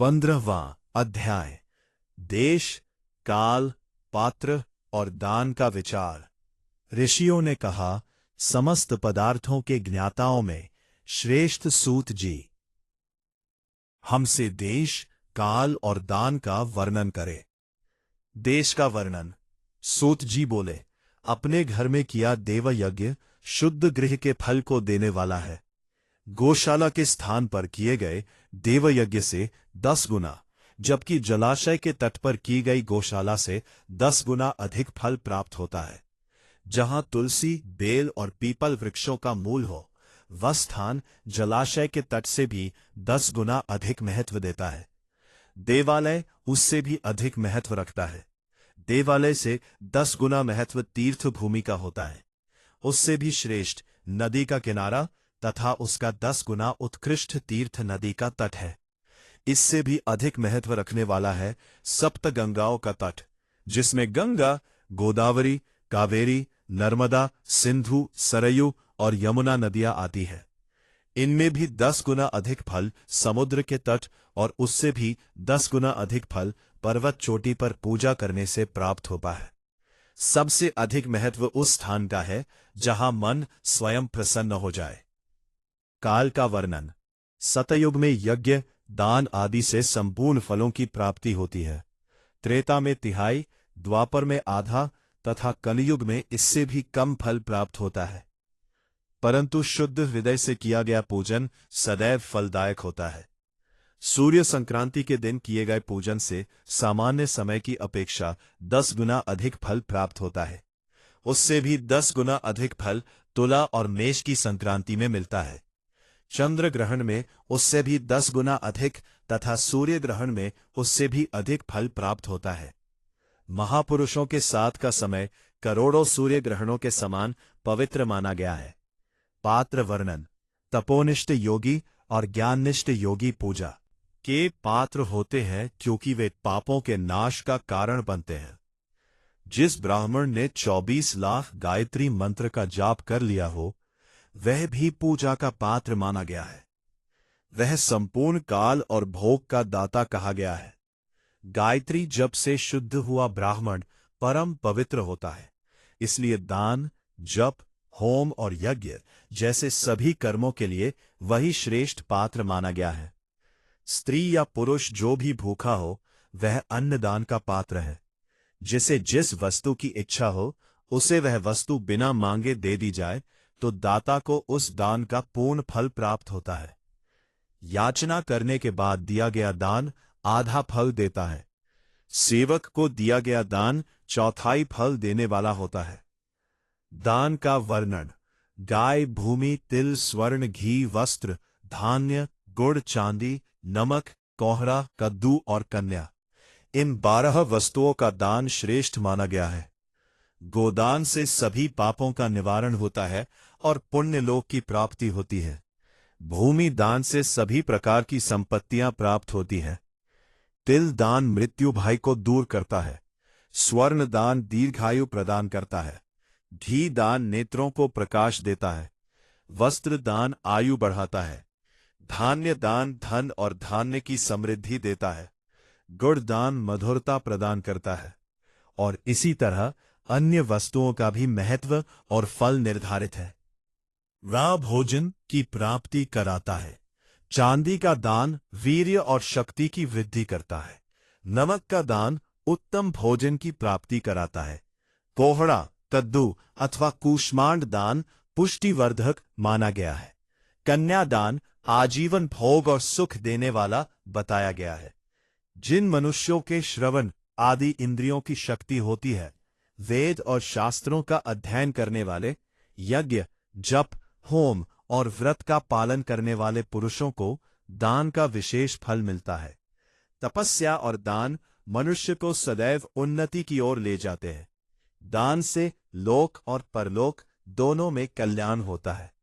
15वां अध्याय देश, काल, पात्र और दान का विचार। ऋषियों ने कहा, समस्त पदार्थों के ज्ञाताओं में श्रेष्ठ सूत जी, हमसे देश, काल और दान का वर्णन करें। देश का वर्णन। सूत जी बोले, अपने घर में किया देवयज्ञ शुद्ध गृह के फल को देने वाला है। गौशाला के स्थान पर किए गए देवयज्ञ से 10 गुना, जबकि जलाशय के तट पर की गई गौशाला से 10 गुना अधिक फल प्राप्त होता है। जहां तुलसी, बेल और पीपल वृक्षों का मूल हो, वह स्थान जलाशय के तट से भी 10 गुना अधिक महत्व देता है। देवालय उससे भी अधिक महत्व रखता है। देवालय से 10 गुना महत्व तीर्थ भूमि का होता है। उससे भी श्रेष्ठ नदी का किनारा तथा उसका 10 गुना उत्कृष्ट तीर्थ नदी का तट है। इससे भी अधिक महत्व रखने वाला है सप्त गंगाओं का तट, जिसमें गंगा, गोदावरी, कावेरी, नर्मदा, सिंधु, सरयू और यमुना नदियां आती है। इनमें भी 10 गुना अधिक फल समुद्र के तट और उससे भी 10 गुना अधिक फल पर्वत चोटी पर पूजा करने से प्राप्त होता है। सबसे अधिक महत्व उस स्थान का है जहां मन स्वयं प्रसन्न हो जाए। काल का वर्णन। सतयुग में यज्ञ, दान आदि से संपूर्ण फलों की प्राप्ति होती है। त्रेता में तिहाई, द्वापर में आधा तथा कलयुग में इससे भी कम फल प्राप्त होता है। परंतु शुद्ध हृदय से किया गया पूजन सदैव फलदायक होता है। सूर्य संक्रांति के दिन किए गए पूजन से सामान्य समय की अपेक्षा 10 गुना अधिक फल प्राप्त होता है। उससे भी 10 गुना अधिक फल तुला और मेष की संक्रांति में मिलता है। चंद्र ग्रहण में उससे भी 10 गुना अधिक तथा सूर्य ग्रहण में उससे भी अधिक फल प्राप्त होता है। महापुरुषों के साथ का समय करोड़ों सूर्य ग्रहणों के समान पवित्र माना गया है। पात्र वर्णन। तपोनिष्ठ योगी और ज्ञाननिष्ठ योगी पूजा के पात्र होते हैं क्योंकि वे पापों के नाश का कारण बनते हैं। जिस ब्राह्मण ने 24 लाख गायत्री मंत्र का जाप कर लिया हो, वह भी पूजा का पात्र माना गया है। वह संपूर्ण काल और भोग का दाता कहा गया है। गायत्री जप से शुद्ध हुआ ब्राह्मण परम पवित्र होता है। इसलिए दान, जप, होम और यज्ञ जैसे सभी कर्मों के लिए वही श्रेष्ठ पात्र माना गया है। स्त्री या पुरुष जो भी भूखा हो, वह अन्नदान का पात्र है। जिसे जिस वस्तु की इच्छा हो, उसे वह वस्तु बिना मांगे दे दी जाए तो दाता को उस दान का पूर्ण फल प्राप्त होता है। याचना करने के बाद दिया गया दान आधा फल देता है। सेवक को दिया गया दान चौथाई फल देने वाला होता है। दान का वर्णन। गाय, भूमि, तिल, स्वर्ण, घी, वस्त्र, धान्य, गुड़, चांदी, नमक, कोहरा, कद्दू और कन्या, इन 12 वस्तुओं का दान श्रेष्ठ माना गया है। गोदान से सभी पापों का निवारण होता है और पुण्य लोक की प्राप्ति होती है। भूमि दान से सभी प्रकार की संपत्तियां प्राप्त होती हैं। तिल दान मृत्यु भय को दूर करता है। स्वर्ण दान दीर्घायु प्रदान करता है। घी दान नेत्रों को प्रकाश देता है। वस्त्र दान आयु बढ़ाता है। धान्य दान धन और धान्य की समृद्धि देता है। गुड़ दान मधुरता प्रदान करता है। और इसी तरह अन्य वस्तुओं का भी महत्व और फल निर्धारित है। वह भोजन की प्राप्ति कराता है। चांदी का दान वीर्य और शक्ति की वृद्धि करता है। नमक का दान उत्तम भोजन की प्राप्ति कराता है। कोहड़ा, कद्दू अथवा कूष्मांड दान पुष्टिवर्धक माना गया है। कन्या दान आजीवन भोग और सुख देने वाला बताया गया है। जिन मनुष्यों के श्रवण आदि इंद्रियों की शक्ति होती है, वेद और शास्त्रों का अध्ययन करने वाले, यज्ञ, जप, होम और व्रत का पालन करने वाले पुरुषों को दान का विशेष फल मिलता है। तपस्या और दान मनुष्य को सदैव उन्नति की ओर ले जाते हैं। दान से लोक और परलोक दोनों में कल्याण होता है।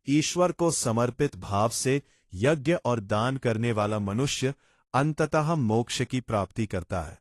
ईश्वर को समर्पित भाव से यज्ञ और दान करने वाला मनुष्य अंततः मोक्ष की प्राप्ति करता है।